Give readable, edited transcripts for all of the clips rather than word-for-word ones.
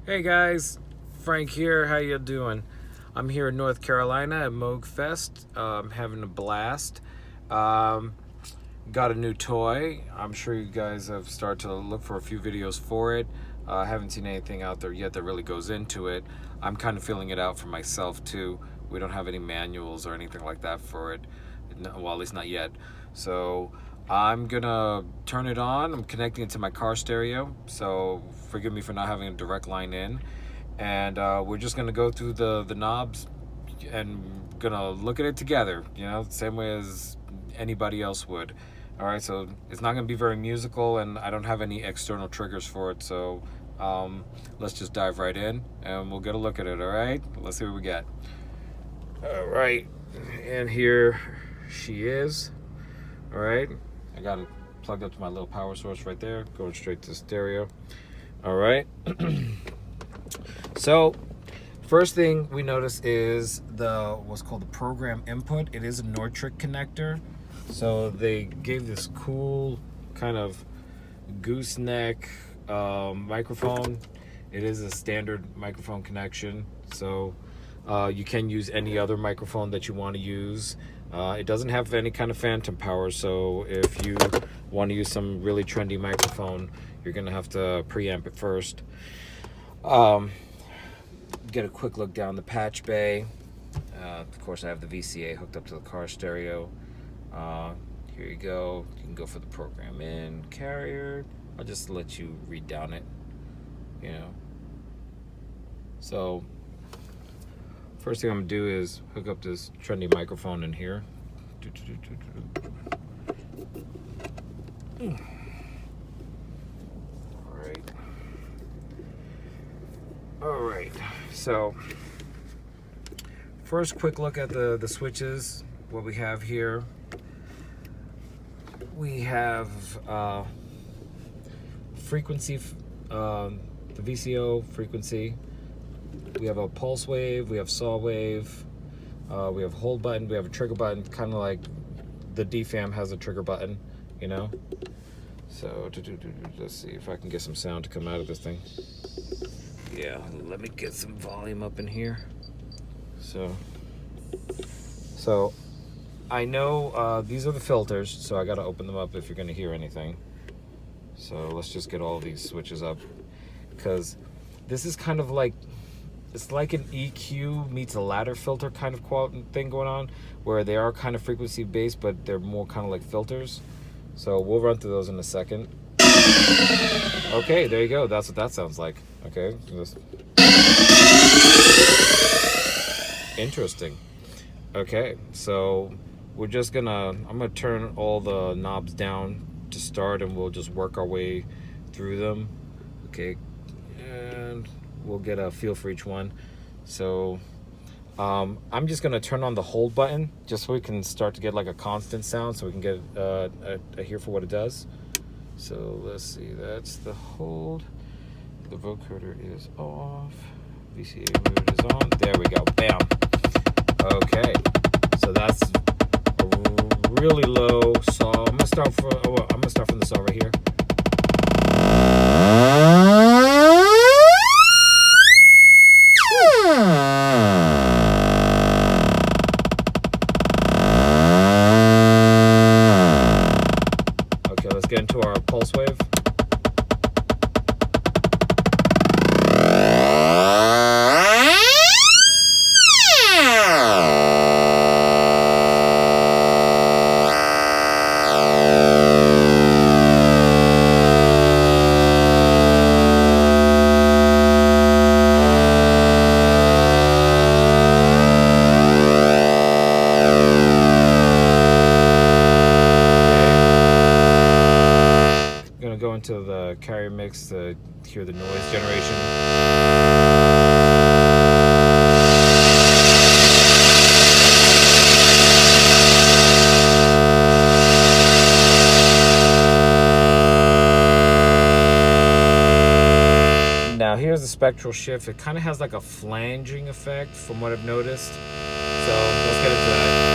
Hey guys, Frank here. How you doing? I'm here in North Carolina at Moog Fest. Having a blast. Um, got a new toy. I'm sure you guys have started to look for a few videos for it. Haven't seen anything out there yet that really goes into it. I'm kind of feeling it out for myself too. We don't have any manuals or anything like that for it. Well, at least not yet. So I'm gonna turn it on. I'm connecting it to my car stereo. So forgive me for not having a direct line in. And we're just gonna go through the knobs and gonna look at it together. Same way as anybody else would. All right, so it's not gonna be very musical, and I don't have any external triggers for it. So let's just dive right in, and we'll get a look at it. All right, let's see what we got. All right, and here she is. All right, I got it plugged up to my little power source right there, going straight to stereo. All right. So first thing we notice is what's called the program input. It is a Nortric connector. So they gave this cool kind of gooseneck microphone. It is a standard microphone connection. So you can use any other microphone that you want to use. It doesn't have any kind of phantom power. So if you want to use some really trendy microphone, you're going to have to preamp it first. Get a quick look down the patch bay. Of course, I have the VCA hooked up to the car stereo. Here you go. You can go for the program in carrier. I'll just let you read down it. So first thing I'm gonna do is hook up this trendy microphone in here. All right. So first, quick look at the switches. What we have here. We have frequency, the VCO frequency. We have a pulse wave. We have saw wave. We have hold button. We have a trigger button, kind of like the DFAM has a trigger button, So let's see if I can get some sound to come out of this thing. Yeah, let me get some volume up in here. So I know these are the filters, so I gotta open them up if you're gonna hear anything. So let's just get all these switches up, because this is kind of like, it's like an EQ meets a ladder filter kind of thing going on, where they are kind of frequency based, but they're more kind of like filters. So we'll run through those in a second. Okay, there you go. That's what that sounds like. Okay, interesting. Okay, so I'm gonna turn all the knobs down to start, and we'll just work our way through them. Okay, and we'll get a feel for each one. So I'm just gonna turn on the hold button just so we can start to get like a constant sound, so we can get a hear for what it does. So let's see, that's the hold. The vocoder is off. VCA mode is on. There we go. Bam. Okay. So that's a really low saw. I'm gonna start from the saw right here. Okay, let's get into our pulse wave. Go into the carrier mix to hear the noise generation. Now here's the spectral shift. It kind of has like a flanging effect from what I've noticed. So let's get into that.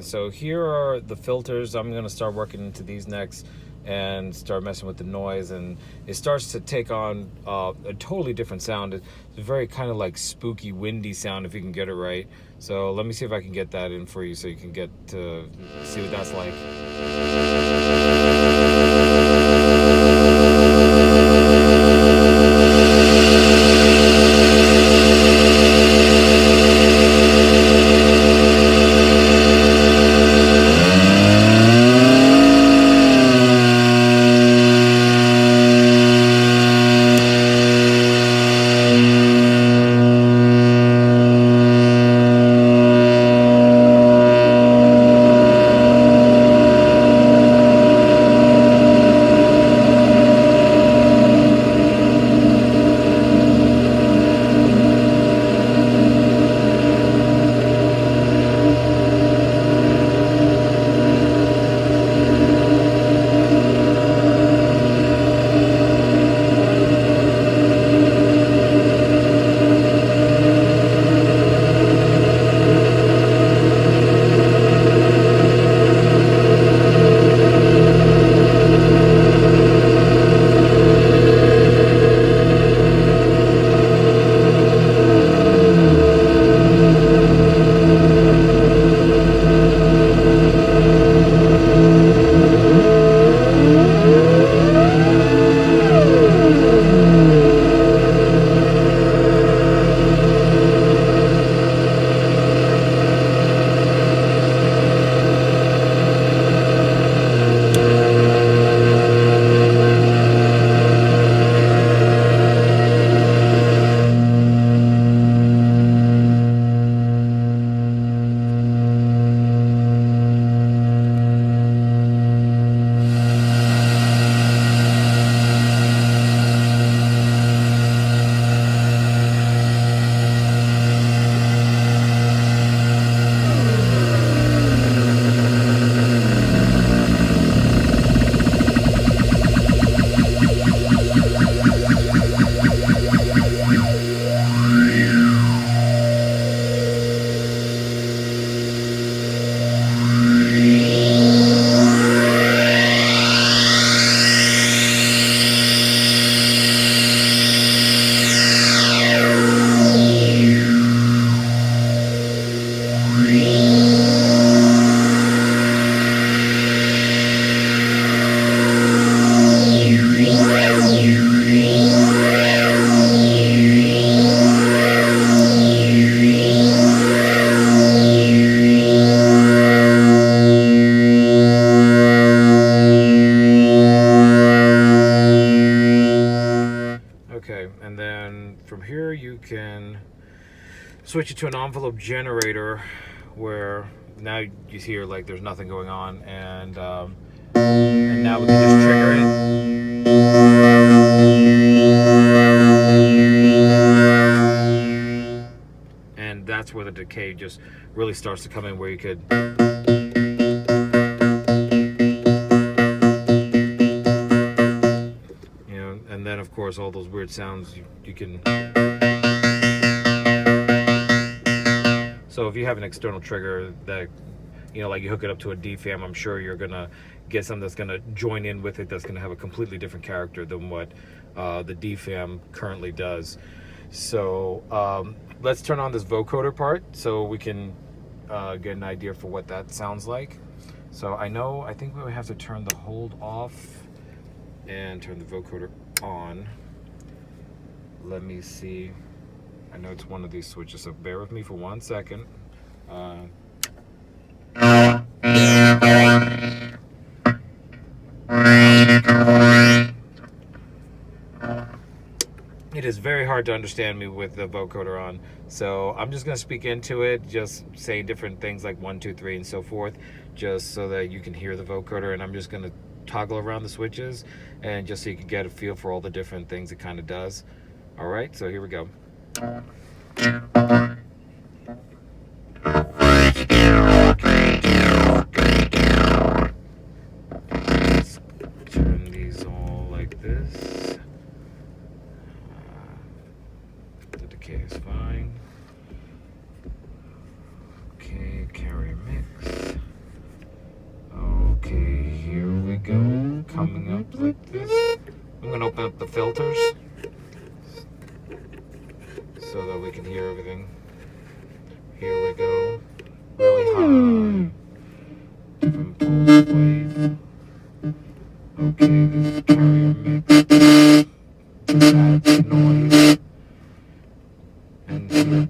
So here are the filters. I'm going to start working into these next and start messing with the noise, and it starts to take on a totally different sound. It's a very kind of like spooky, windy sound if you can get it right. So let me see if I can get that in for you so you can get to see what that's like. Okay, and then from here you can switch it to an envelope generator where now you hear like there's nothing going on, and now we can just trigger it. And that's where the decay just really starts to come in, where you could and then of course all those weird sounds you can. So if you have an external trigger that like you hook it up to a DFAM, I'm sure you're gonna get something that's gonna join in with it, that's gonna have a completely different character than what the DFAM currently does. So let's turn on this vocoder part so we can get an idea for what that sounds like. So I think we would have to turn the hold off and turn the vocoder on. Let me see. I know it's one of these switches, so bear with me for 1 second. It is very hard to understand me with the vocoder on, so I'm just going to speak into it, just saying different things like 1, 2, 3, and so forth, just so that you can hear the vocoder. And I'm just going to toggle around the switches, and just so you can get a feel for all the different things it kind of does. All right, so here we go. Let's turn these all like this. The decay is fine. Okay, carrier mix. the filters so that we can hear everything. Here we go. Really high. Different pulse wave. Okay, this is carrier mix. That's noise. And here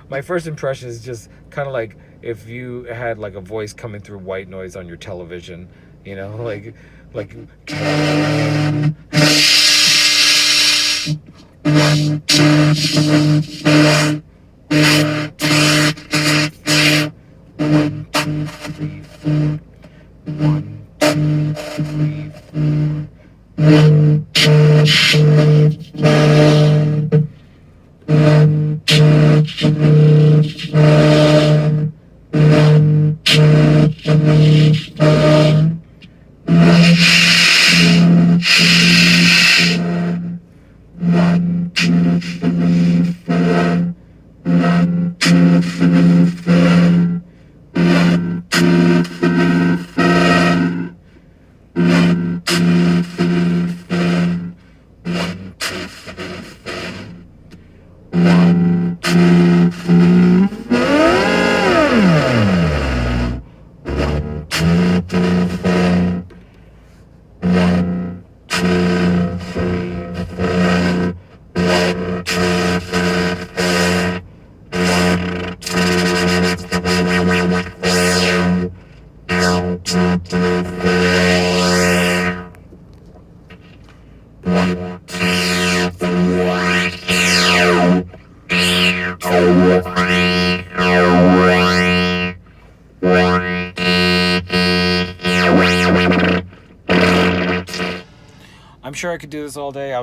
my first impression is just kind of like if you had like a voice coming through white noise on your television, you know, like I'm sure I could do this all day. I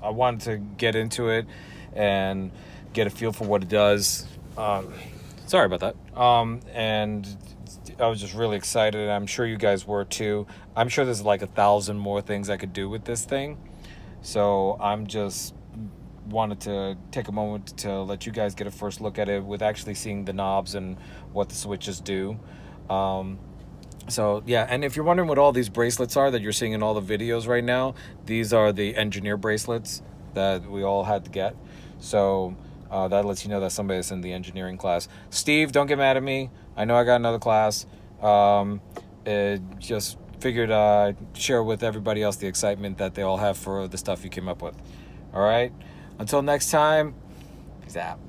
wanted to get into it and get a feel for what it does. Sorry about that. And I was just really excited. I'm sure you guys were too. I'm sure there's like 1,000 more things I could do with this thing. So I'm just wanted to take a moment to let you guys get a first look at it with actually seeing the knobs and what the switches do. So yeah, and if you're wondering what all these bracelets are that you're seeing in all the videos right now, these are the engineer bracelets that we all had to get. So that lets you know that somebody's in the engineering class. Steve, don't get mad at me. I know I got another class. Just figured share with everybody else the excitement that they all have for the stuff you came up with. All right, until next time, peace out.